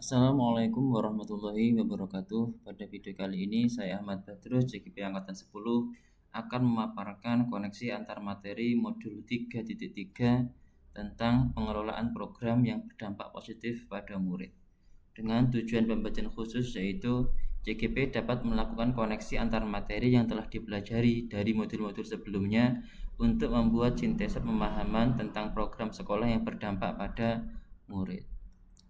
Assalamualaikum warahmatullahi wabarakatuh. Pada video kali ini saya Ahmad Badrus JGP Angkatan 10 akan memaparkan koneksi antar materi modul 3.3 tentang pengelolaan program yang berdampak positif pada murid. Dengan tujuan pembacaan khusus yaitu JGP dapat melakukan koneksi antar materi yang telah dipelajari dari modul-modul sebelumnya untuk membuat sintesa pemahaman tentang program sekolah yang berdampak pada murid.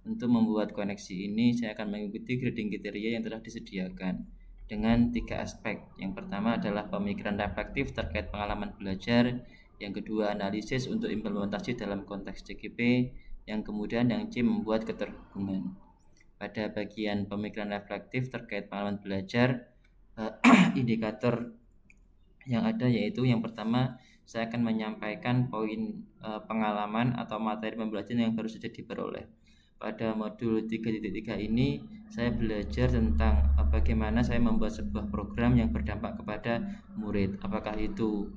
Untuk membuat koneksi ini, saya akan mengikuti grading kriteria yang telah disediakan dengan 3 aspek. Yang pertama adalah pemikiran reflektif terkait pengalaman belajar. Yang kedua, analisis untuk implementasi dalam konteks CGP. Yang kemudian yang C, membuat keterhubungan. Pada bagian pemikiran reflektif terkait pengalaman belajar, indikator yang ada yaitu yang pertama, saya akan menyampaikan poin pengalaman atau materi pembelajaran yang baru saja diperoleh. Pada modul 3.3 ini saya belajar tentang bagaimana saya membuat sebuah program yang berdampak kepada murid, apakah itu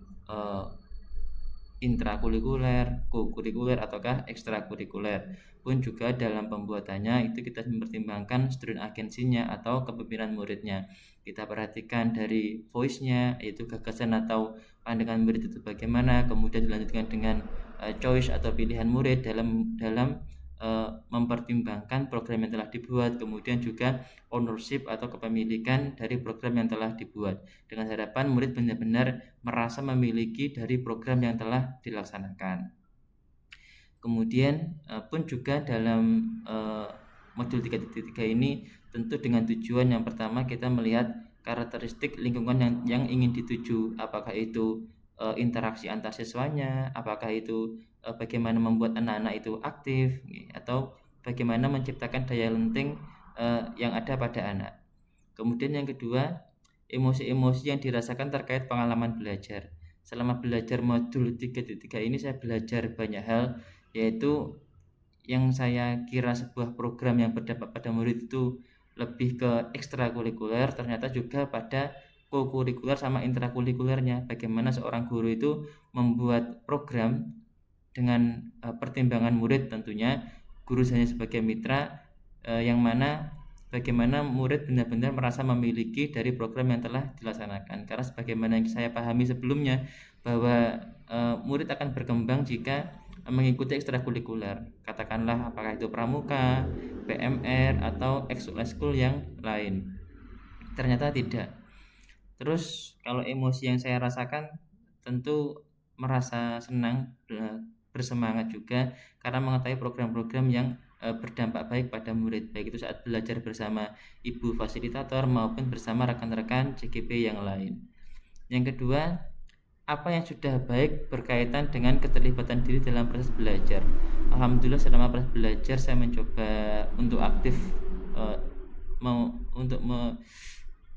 intrakurikuler, kokurikuler ataukah ekstrakurikuler. Pun juga dalam pembuatannya itu kita mempertimbangkan student agensinya atau kepemimpinan muridnya. Kita perhatikan dari voice-nya, yaitu gagasan atau pandangan murid itu bagaimana, kemudian dilanjutkan dengan choice atau pilihan murid dalam mempertimbangkan program yang telah dibuat, kemudian juga ownership atau kepemilikan dari program yang telah dibuat, dengan harapan murid benar-benar merasa memiliki dari program yang telah dilaksanakan. Kemudian pun juga dalam modul 3.3 ini tentu dengan tujuan yang pertama kita melihat karakteristik lingkungan yang ingin dituju, apakah itu interaksi antar siswanya, apakah itu bagaimana membuat anak-anak itu aktif, atau bagaimana menciptakan daya lenting yang ada pada anak. Kemudian yang kedua, emosi-emosi yang dirasakan terkait pengalaman belajar. Selama belajar modul 3.3 ini saya belajar banyak hal, yaitu yang saya kira sebuah program yang berdampak pada murid itu lebih ke ekstrakurikuler, ternyata juga pada kokurikuler sama intrakurikulernya. Bagaimana seorang guru itu membuat program dengan pertimbangan murid, tentunya guru hanya sebagai mitra, yang mana bagaimana murid benar-benar merasa memiliki dari program yang telah dilaksanakan. Karena sebagaimana yang saya pahami sebelumnya, bahwa murid akan berkembang jika mengikuti ekstrakurikuler, katakanlah apakah itu pramuka, PMR atau ekskul yang lain. Ternyata tidak. Terus kalau emosi yang saya rasakan tentu merasa senang, bersemangat juga karena mengetahui program-program yang berdampak baik pada murid, baik itu saat belajar bersama ibu fasilitator maupun bersama rekan-rekan CGP yang lain. Yang kedua, apa yang sudah baik berkaitan dengan keterlibatan diri dalam proses belajar. Alhamdulillah selama proses belajar saya mencoba untuk aktif,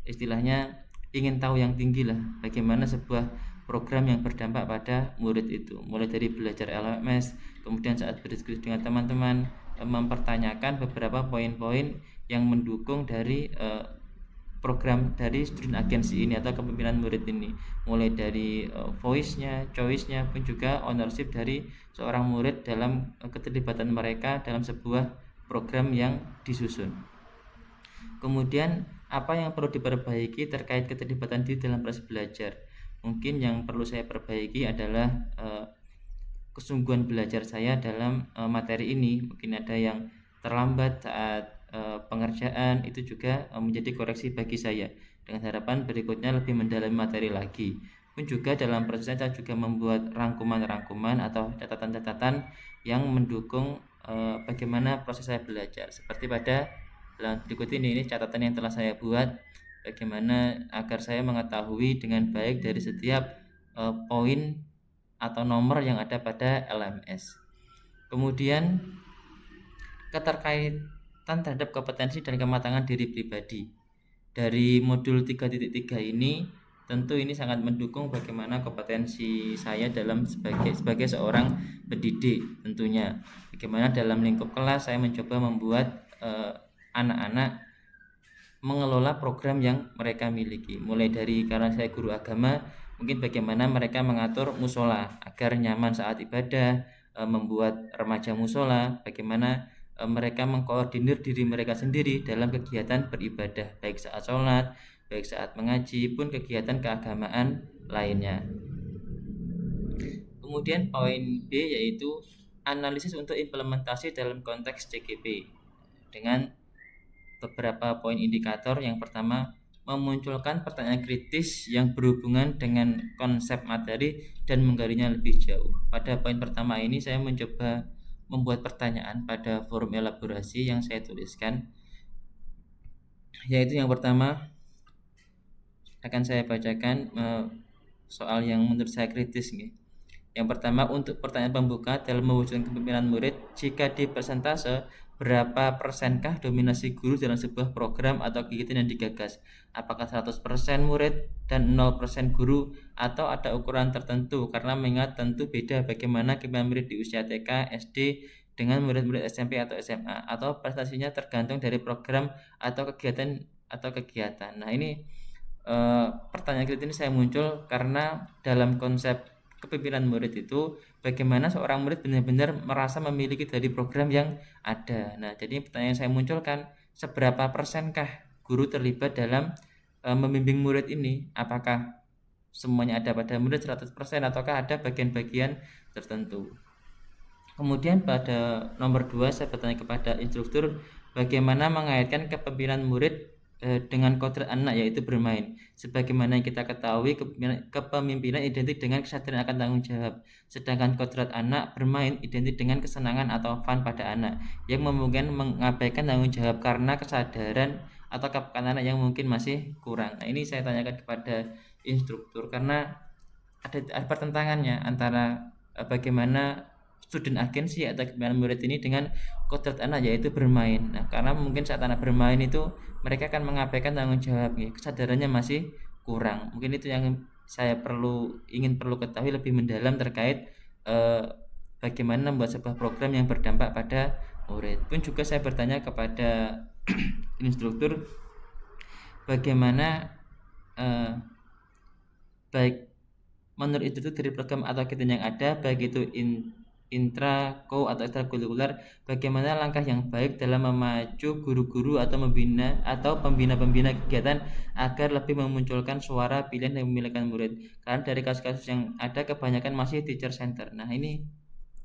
istilahnya ingin tahu yang tinggi lah, bagaimana sebuah program yang berdampak pada murid itu, mulai dari belajar LMS, kemudian saat berdiskusi dengan teman-teman mempertanyakan beberapa poin-poin yang mendukung dari program dari student agency ini atau kepemimpinan murid ini, mulai dari voice-nya, choice-nya, pun juga ownership dari seorang murid dalam keterlibatan mereka dalam sebuah program yang disusun. Kemudian apa yang perlu diperbaiki terkait keterlibatan diri dalam proses belajar? Mungkin yang perlu saya perbaiki adalah kesungguhan belajar saya dalam materi ini. Mungkin ada yang terlambat saat pengerjaan, itu juga menjadi koreksi bagi saya, dengan harapan berikutnya lebih mendalami materi lagi. Pun juga dalam proses saya juga membuat rangkuman-rangkuman atau catatan-catatan yang mendukung bagaimana proses saya belajar. Seperti pada berikut ini catatan yang telah saya buat, bagaimana agar saya mengetahui dengan baik dari setiap poin atau nomor yang ada pada LMS. Kemudian keterkaitan terhadap kompetensi dan kematangan diri pribadi. Dari modul 3.3 ini tentu ini sangat mendukung bagaimana kompetensi saya dalam sebagai seorang pendidik, tentunya bagaimana dalam lingkup kelas saya mencoba membuat anak-anak mengelola program yang mereka miliki, mulai dari karena saya guru agama, mungkin bagaimana mereka mengatur musola agar nyaman saat ibadah, membuat remaja musola, bagaimana mereka mengkoordinir diri mereka sendiri dalam kegiatan beribadah, baik saat sholat, baik saat mengaji, pun kegiatan keagamaan lainnya. Kemudian poin B yaitu analisis untuk implementasi dalam konteks CGP dengan beberapa poin indikator. Yang pertama, memunculkan pertanyaan kritis yang berhubungan dengan konsep materi dan menggalinya lebih jauh. Pada poin pertama ini saya mencoba membuat pertanyaan pada forum elaborasi yang saya tuliskan, yaitu yang pertama akan saya bacakan soal yang menurut saya kritis nih. Yang pertama, untuk pertanyaan pembuka dalam mewujudkan kepemimpinan murid, jika di persentase berapa persenkah dominasi guru dalam sebuah program atau kegiatan yang digagas? Apakah 100% murid dan 0% guru, atau ada ukuran tertentu? Karena mengingat tentu beda bagaimana kepemimpinan murid di usia TK, SD dengan murid-murid SMP atau SMA, atau prestasinya tergantung dari program atau kegiatan. Nah, ini pertanyaan kritis ini saya muncul karena dalam konsep kepemimpinan murid itu bagaimana seorang murid benar-benar merasa memiliki dari program yang ada. Nah, jadi pertanyaan yang saya munculkan, seberapa persenkah guru terlibat dalam membimbing murid ini? Apakah semuanya ada pada murid 100% ataukah ada bagian-bagian tertentu? Kemudian pada nomor 2 saya bertanya kepada instruktur bagaimana mengaitkan kepemimpinan murid dengan kodrat anak, yaitu bermain. Sebagaimana yang kita ketahui, kepemimpinan identik dengan kesadaran akan tanggung jawab, sedangkan kodrat anak bermain identik dengan kesenangan atau fun pada anak, yang memungkinkan mengabaikan tanggung jawab karena kesadaran atau kepekanan anak yang mungkin masih kurang. Nah, ini saya tanyakan kepada instruktur karena ada pertentangannya antara bagaimana student agency atau kepemimpinan murid ini dengan kodrat anak, yaitu bermain. Nah, karena mungkin saat anak bermain itu mereka akan mengabaikan tanggung jawab, ya, kesadarannya masih kurang. Mungkin itu yang saya ingin ketahui lebih mendalam terkait bagaimana membuat sebuah program yang berdampak pada murid. Pun juga saya bertanya kepada instruktur bagaimana baik menurut itu dari program atau kegiatan yang ada, baik itu intra, co, atau ekstrakurikuler, bagaimana langkah yang baik dalam memacu guru-guru atau pembina-pembina kegiatan agar lebih memunculkan suara pilihan yang memilihkan murid. Karena dari kasus-kasus yang ada kebanyakan masih teacher center. Nah, ini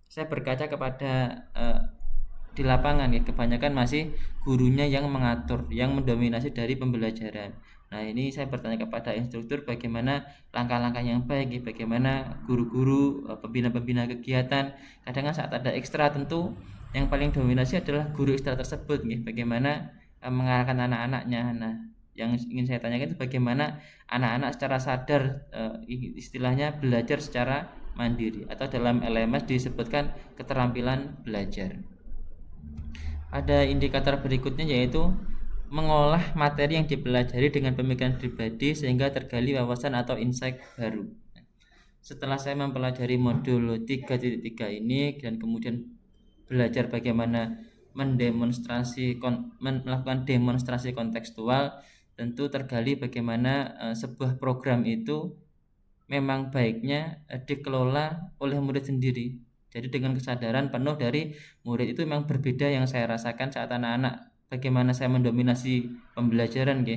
saya berkaca kepada di lapangan, ya, kebanyakan masih gurunya yang mengatur, yang mendominasi dari pembelajaran. Nah, ini saya bertanya kepada instruktur bagaimana langkah-langkah yang baik, ya, bagaimana guru-guru, pembina-pembina kegiatan. Kadang saat ada ekstra tentu yang paling dominasi adalah guru ekstra tersebut, ya, bagaimana mengarahkan anak-anaknya. Nah, yang ingin saya tanyakan itu bagaimana anak-anak secara sadar, istilahnya belajar secara mandiri, atau dalam LMS disebutkan keterampilan belajar. Ada indikator berikutnya yaitu mengolah materi yang dipelajari dengan pemikiran pribadi sehingga tergali wawasan atau insight baru. Setelah saya mempelajari modul 3.3 ini dan kemudian belajar bagaimana melakukan demonstrasi kontekstual, tentu tergali bagaimana sebuah program itu memang baiknya dikelola oleh murid sendiri. Jadi dengan kesadaran penuh dari murid, itu memang berbeda yang saya rasakan saat anak-anak. Bagaimana saya mendominasi pembelajaran,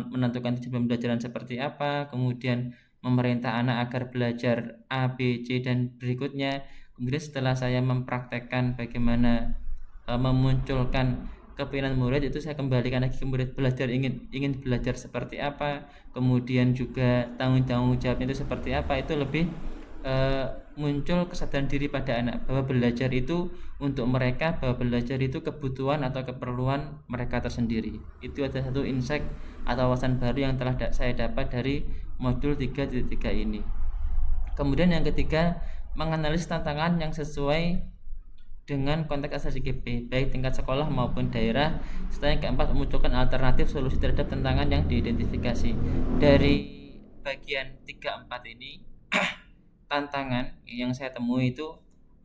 menentukan tujuan pembelajaran seperti apa, kemudian memerintah anak agar belajar A, B, C dan berikutnya. Kemudian setelah saya mempraktekkan bagaimana memunculkan kepinginan murid, itu saya kembalikan lagi ke murid, belajar ingin belajar seperti apa, kemudian juga tanggung jawabnya itu seperti apa. Itu lebih muncul kesadaran diri pada anak bahwa belajar itu untuk mereka, bahwa belajar itu kebutuhan atau keperluan mereka tersendiri. Itu ada satu insight atau wawasan baru yang telah saya dapat dari modul 3.3 ini. Kemudian yang ketiga, menganalisis tantangan yang sesuai dengan konteks asal CGP, baik tingkat sekolah maupun daerah. Setelah yang keempat, memunculkan alternatif solusi terhadap tantangan yang diidentifikasi. Dari bagian 3-4 ini, tantangan yang saya temui itu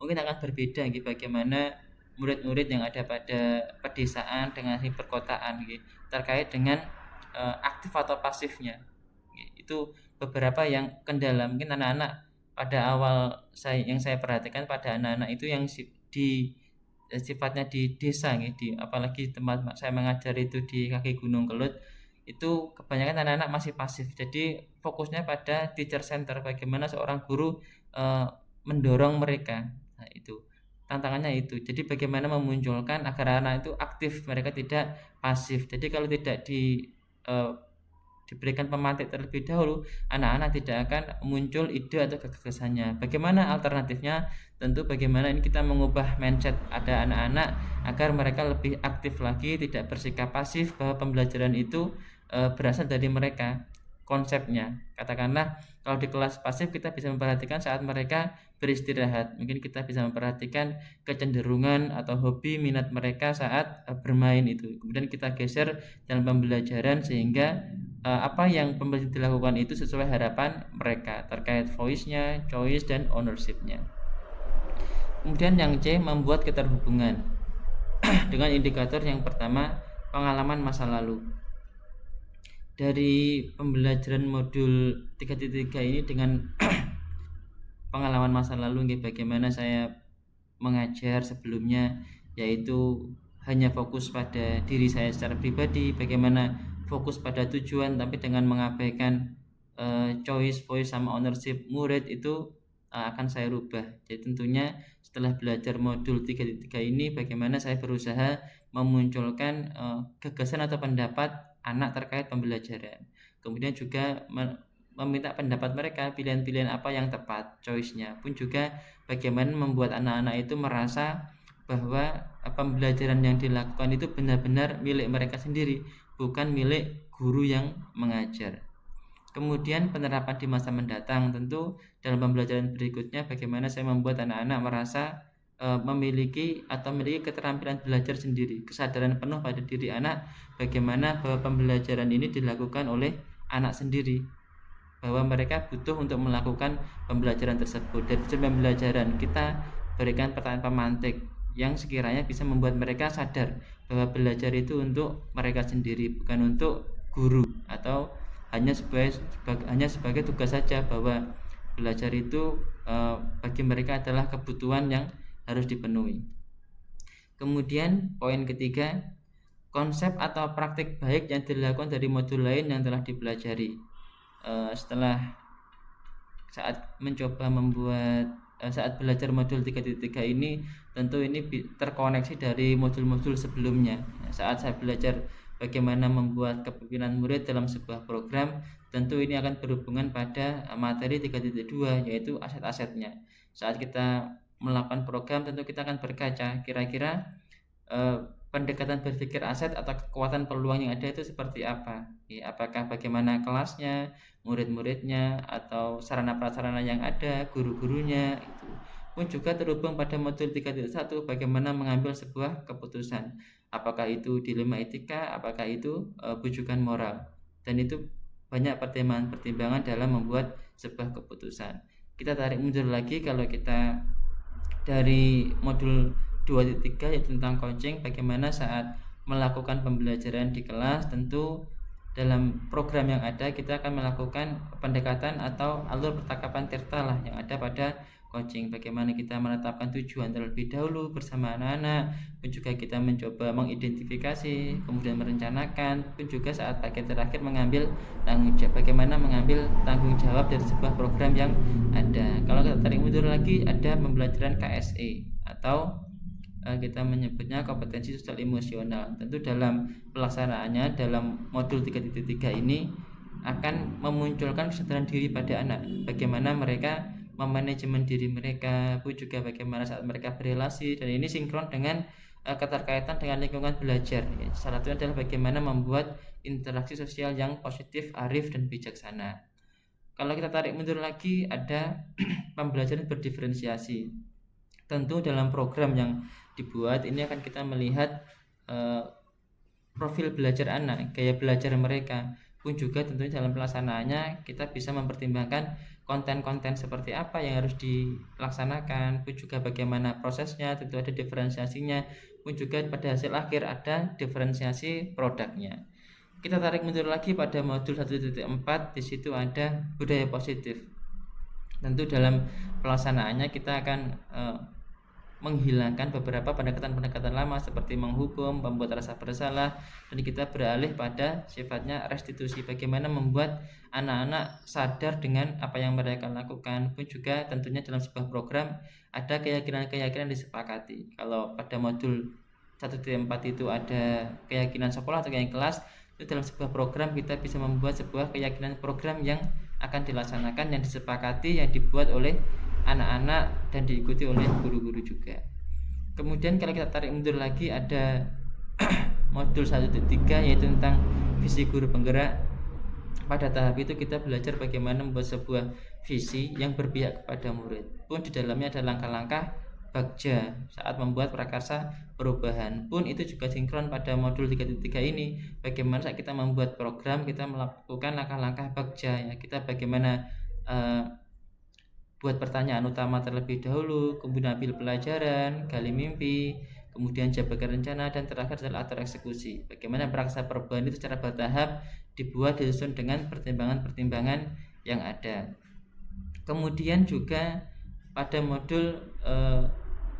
mungkin akan berbeda, bagaimana murid-murid yang ada pada pedesaan dengan di perkotaan, terkait dengan aktif atau pasifnya. Itu beberapa yang kendala. Mungkin anak-anak pada awal yang saya perhatikan pada anak-anak itu yang sifatnya di desa di apalagi tempat saya mengajar itu di kaki Gunung Kelut, itu kebanyakan anak-anak masih pasif. Jadi fokusnya pada teacher center, bagaimana seorang guru mendorong mereka. Nah, itu tantangannya itu. Jadi bagaimana memunculkan agar anak itu aktif, mereka tidak pasif. Jadi kalau tidak diberikan pemantik terlebih dahulu, anak-anak tidak akan muncul ide atau gagasannya. Bagaimana alternatifnya? Tentu bagaimana ini kita mengubah mindset ada anak-anak agar mereka lebih aktif lagi, tidak bersikap pasif, bahwa pembelajaran itu berasal dari mereka. Konsepnya, katakanlah kalau di kelas pasif kita bisa memperhatikan saat mereka beristirahat, mungkin kita bisa memperhatikan kecenderungan atau hobi minat mereka saat bermain itu, kemudian kita geser dalam pembelajaran sehingga apa yang pembelajaran dilakukan itu sesuai harapan mereka terkait voice-nya, choice, dan ownership-nya. Kemudian yang C, membuat keterhubungan dengan indikator yang pertama, pengalaman masa lalu. Dari pembelajaran modul 3.3 ini dengan pengalaman masa lalu, bagaimana saya mengajar sebelumnya, yaitu hanya fokus pada diri saya secara pribadi, bagaimana fokus pada tujuan tapi dengan mengabaikan choice, voice, sama ownership murid, itu akan saya rubah. Jadi tentunya setelah belajar modul 3.3 ini, bagaimana saya berusaha memunculkan gagasan atau pendapat anak terkait pembelajaran, kemudian juga meminta pendapat mereka, pilihan-pilihan apa yang tepat, choice-nya pun juga bagaimana membuat anak-anak itu merasa bahwa pembelajaran yang dilakukan itu benar-benar milik mereka sendiri, bukan milik guru yang mengajar. Kemudian penerapan di masa mendatang, tentu dalam pembelajaran berikutnya bagaimana saya membuat anak-anak merasa memiliki keterampilan belajar sendiri, kesadaran penuh pada diri anak, bagaimana bahwa pembelajaran ini dilakukan oleh anak sendiri, bahwa mereka butuh untuk melakukan pembelajaran tersebut. Dari pembelajaran kita berikan pertanyaan pemantik yang sekiranya bisa membuat mereka sadar bahwa belajar itu untuk mereka sendiri, bukan untuk guru, atau hanya sebagai tugas saja, bahwa belajar itu bagi mereka adalah kebutuhan yang harus dipenuhi. Kemudian poin ketiga, konsep atau praktik baik yang dilakukan dari modul lain yang telah dipelajari. Setelah saat mencoba membuat saat belajar modul 3.3 ini, tentu ini terkoneksi dari modul-modul sebelumnya. Saat saya belajar bagaimana membuat kepemimpinan murid dalam sebuah program, tentu ini akan berhubungan pada materi 3.2, yaitu aset-asetnya. Saat kita melakukan program, tentu kita akan berkaca kira-kira pendekatan berpikir aset atau kekuatan peluang yang ada itu seperti apa, apakah bagaimana kelasnya, murid-muridnya, atau sarana prasarana yang ada, guru-gurunya. Itu pun juga terhubung pada modul 3.1, bagaimana mengambil sebuah keputusan, apakah itu dilema etika, apakah itu bujukan moral, dan itu banyak pertimbangan dalam membuat sebuah keputusan. Kita tarik mundur lagi, kalau kita dari modul 2.3 yaitu tentang coaching, bagaimana saat melakukan pembelajaran di kelas, tentu dalam program yang ada kita akan melakukan pendekatan atau alur percakapan tirta lah yang ada pada coaching. Bagaimana kita menetapkan tujuan terlebih dahulu bersama anak-anak, pun juga kita mencoba mengidentifikasi, kemudian merencanakan, pun juga saat bagian terakhir mengambil tanggung jawab, bagaimana mengambil tanggung jawab dari sebuah program yang ada. Kalau kita tarik mundur lagi, ada pembelajaran KSE atau kita menyebutnya kompetensi sosial emosional. Tentu dalam pelaksanaannya dalam modul 3.3 ini akan memunculkan kesadaran diri pada anak, bagaimana mereka memanajemen diri mereka, pun juga bagaimana saat mereka berrelasi, dan ini sinkron dengan keterkaitan dengan lingkungan belajar. Salah satunya adalah bagaimana membuat interaksi sosial yang positif, arif, dan bijaksana. Kalau kita tarik mundur lagi, ada pembelajaran berdiferensiasi. Tentu dalam program yang dibuat ini akan kita melihat profil belajar anak, gaya belajar mereka, pun juga tentunya dalam pelaksanaannya kita bisa mempertimbangkan konten-konten seperti apa yang harus dilaksanakan, pun juga bagaimana prosesnya, tentu ada diferensiasinya, pun juga pada hasil akhir ada diferensiasi produknya. Kita tarik mundur lagi pada modul 1.4, di situ ada budaya positif. Tentu dalam pelaksanaannya kita akan menghilangkan beberapa pendekatan-pendekatan lama seperti menghukum, membuat rasa bersalah, dan kita beralih pada sifatnya restitusi. Bagaimana membuat anak-anak sadar dengan apa yang mereka lakukan, pun juga tentunya dalam sebuah program ada keyakinan-keyakinan disepakati. Kalau pada modul 1.4 itu ada keyakinan sekolah atau keyakinan kelas, itu dalam sebuah program kita bisa membuat sebuah keyakinan program yang akan dilaksanakan, yang disepakati, yang dibuat oleh anak-anak dan diikuti oleh guru-guru juga. Kemudian kalau kita tarik mundur lagi ada modul 1.3 yaitu tentang visi guru penggerak. Pada tahap itu kita belajar bagaimana membuat sebuah visi yang berpihak kepada murid. Pun di dalamnya ada langkah-langkah bagja saat membuat prakarsa perubahan. Pun itu juga sinkron pada modul 3.3 ini. Bagaimana saat kita membuat program, kita melakukan langkah-langkah bagja ya. Kita bagaimana buat pertanyaan utama terlebih dahulu, kemudian ambil pelajaran, gali mimpi, kemudian jabarkan rencana, dan terakhir adalah atur eksekusi. Bagaimana prakarsa perubahan itu secara bertahap dibuat disusun dengan pertimbangan-pertimbangan yang ada. Kemudian juga pada modul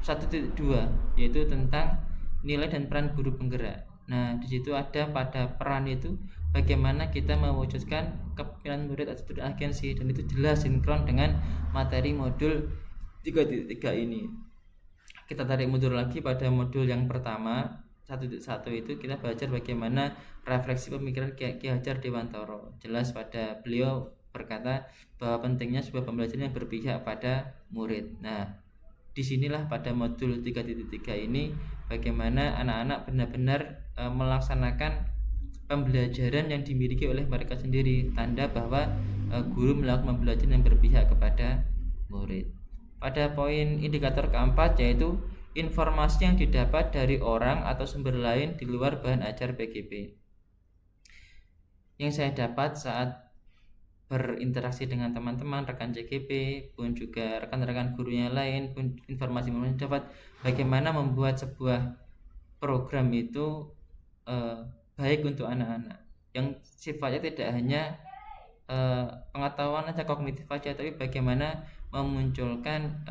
1.2 yaitu tentang nilai dan peran guru penggerak. Nah, di situ ada pada peran itu bagaimana kita mewujudkan kepemimpinan murid atau agensi, dan itu jelas sinkron dengan materi modul 3.3 ini. Kita tarik mundur lagi pada modul yang pertama 1.1 itu kita belajar bagaimana refleksi pemikiran Ki Hajar Dewantara. Jelas pada beliau berkata bahwa pentingnya sebuah pembelajaran yang berpihak pada murid. Nah, disinilah pada modul 3.3 ini bagaimana anak-anak benar-benar melaksanakan pembelajaran yang dimiliki oleh mereka sendiri, tanda bahwa guru melakukan pembelajaran yang berpihak kepada murid. Pada poin indikator keempat yaitu informasi yang didapat dari orang atau sumber lain di luar bahan ajar PGP. Yang saya dapat saat berinteraksi dengan teman-teman, rekan CGP, pun juga rekan-rekan guru yang lain, pun informasi yang dapat bagaimana membuat sebuah program itu baik untuk anak-anak, yang sifatnya tidak hanya pengetahuan saja, kognitif saja, tapi bagaimana memunculkan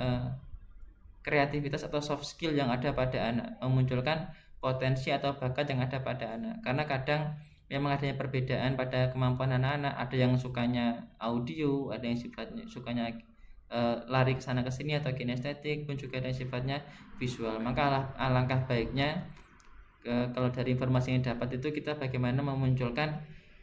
kreativitas atau soft skill yang ada pada anak, memunculkan potensi atau bakat yang ada pada anak. Karena kadang memang adanya perbedaan pada kemampuan anak-anak, ada yang sukanya audio, ada yang sukanya lari ke sana ke sini atau kinestetik, pun juga ada yang sifatnya visual. Maka alangkah baiknya kalau dari informasi yang dapat itu kita bagaimana memunculkan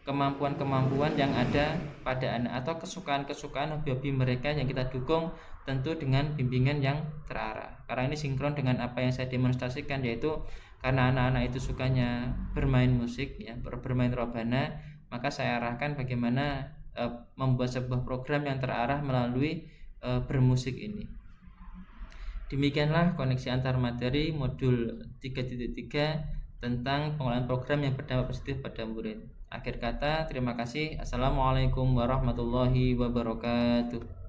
kemampuan-kemampuan yang ada pada anak atau kesukaan-kesukaan hobi-hobi mereka yang kita dukung tentu dengan bimbingan yang terarah. Karena ini sinkron dengan apa yang saya demonstrasikan, yaitu karena anak-anak itu sukanya bermain musik ya, bermain robana, maka saya arahkan bagaimana membuat sebuah program yang terarah melalui bermusik ini. Demikianlah koneksi antar materi modul 3.3 tentang pengelolaan program yang berdampak positif pada murid. Akhir kata, terima kasih. Assalamualaikum warahmatullahi wabarakatuh.